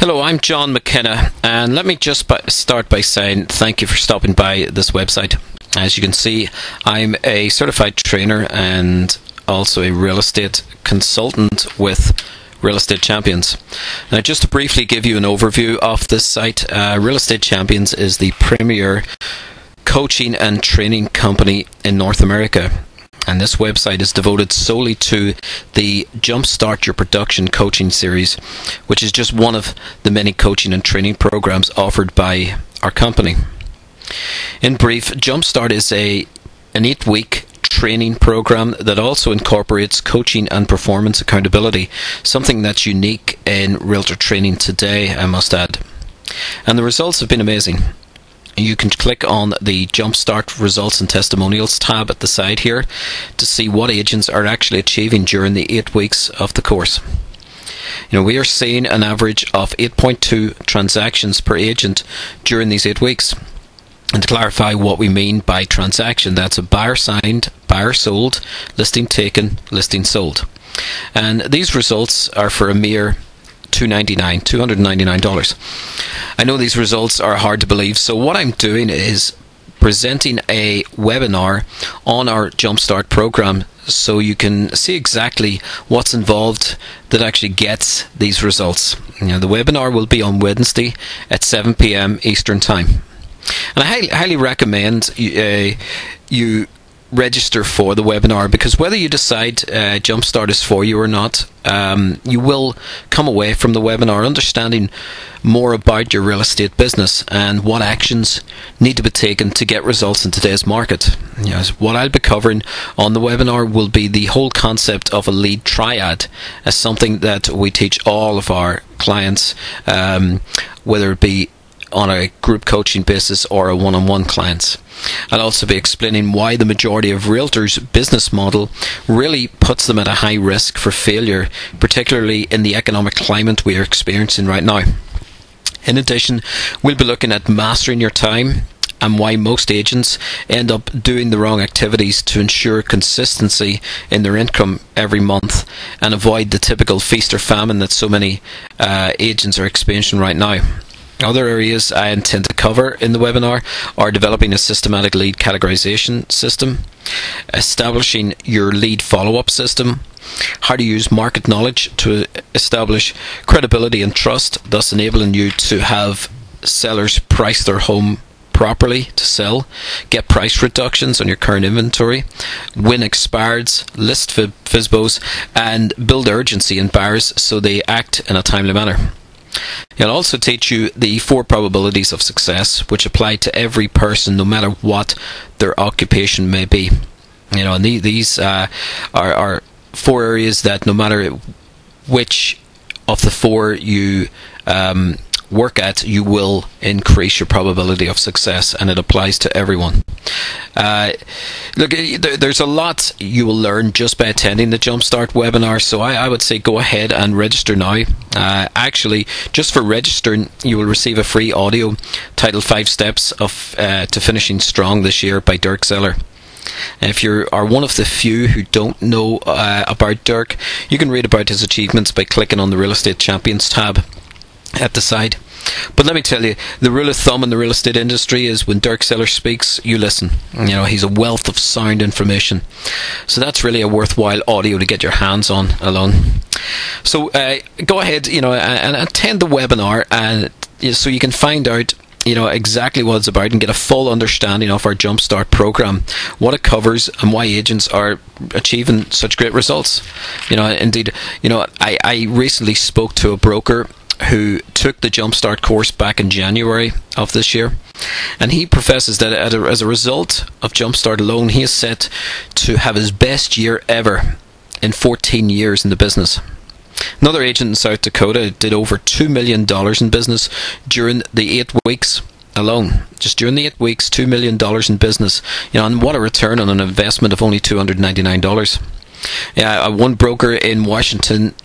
Hello, I'm John McKenna, and let me just start by saying thank you for stopping by this website. As you can see, I'm a certified trainer and also a real estate consultant with Real Estate Champions. Now, just to briefly give you an overview of this site, Real Estate Champions is the premier coaching and training company in North America. And this website is devoted solely to the Jumpstart Your Production coaching series, which is just one of the many coaching and training programs offered by our company. In brief, Jumpstart is an 8-week training program that also incorporates coaching and performance accountability, something that's unique in realtor training today, I must add. And the results have been amazing. You can click on the Jumpstart Results and Testimonials tab at the side here to see what agents are actually achieving during the 8 weeks of the course. We are seeing an average of 8.2 transactions per agent during these 8 weeks. And to clarify what we mean by transaction, that's a buyer signed, buyer sold, listing taken, listing sold. And these results are for a mere $299. I know these results are hard to believe, so what I'm doing is presenting a webinar on our Jumpstart program so you can see exactly what's involved that actually gets these results. The webinar will be on Wednesday at 7 p.m. Eastern Time. And I highly recommend you register for the webinar, because whether you decide Jumpstart is for you or not, you will come away from the webinar understanding more about your real estate business and what actions need to be taken to get results in today's market. What I'll be covering on the webinar will be the whole concept of a lead triad, as something that we teach all of our clients, whether it be on a group coaching basis or a one-on-one clients. I'll also be explaining why the majority of realtors' business model really puts them at a high risk for failure, particularly in the economic climate we are experiencing right now. In addition, we'll be looking at mastering your time and why most agents end up doing the wrong activities to ensure consistency in their income every month and avoid the typical feast or famine that so many agents are experiencing right now. Other areas I intend to cover in the webinar are developing a systematic lead categorization system, establishing your lead follow-up system, how to use market knowledge to establish credibility and trust, thus enabling you to have sellers price their home properly to sell, get price reductions on your current inventory, win expireds, list FSBOs, and build urgency in buyers so they act in a timely manner. It'll also teach you the 4 probabilities of success, which apply to every person, no matter what their occupation may be. And these are 4 areas that no matter which of the 4 you work at, you will increase your probability of success, and it applies to everyone. Look, there's a lot you will learn just by attending the Jumpstart webinar, so I would say go ahead and register now. Actually, just for registering, you will receive a free audio titled 5 Steps to Finishing Strong This Year by Dirk Zeller. If you are one of the few who don't know about Dirk, you can read about his achievements by clicking on the Real Estate Champions tab at the side. But let me tell you, the rule of thumb in the real estate industry is when Dirk Zeller speaks, you listen. He's a wealth of sound information. So that's really a worthwhile audio to get your hands on alone. So go ahead, and attend the webinar, and so you can find out exactly what it's about and get a full understanding of our Jumpstart program, what it covers, and why agents are achieving such great results. Indeed, I recently spoke to a broker who took the Jumpstart course back in January of this year, and he professes that as a result of Jumpstart alone, he is set to have his best year ever in 14 years in the business. Another agent in South Dakota did over $2 million in business during the 8 weeks alone. Just during the 8 weeks, $2 million in business. And what a return on an investment of only $299. One broker in Washington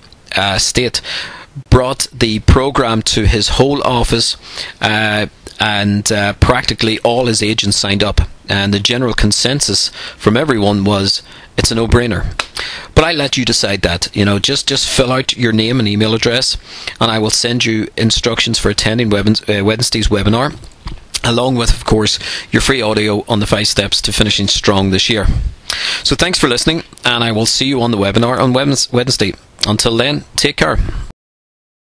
State brought the program to his whole office, and practically all his agents signed up, and the general consensus from everyone was it's a no-brainer. But I let you decide that. Just fill out your name and email address, and I will send you instructions for attending Wednesday's webinar, along with, of course, your free audio on the 5 steps to finishing strong this year. So thanks for listening, and I will see you on the webinar on Wednesday. Until then, take care.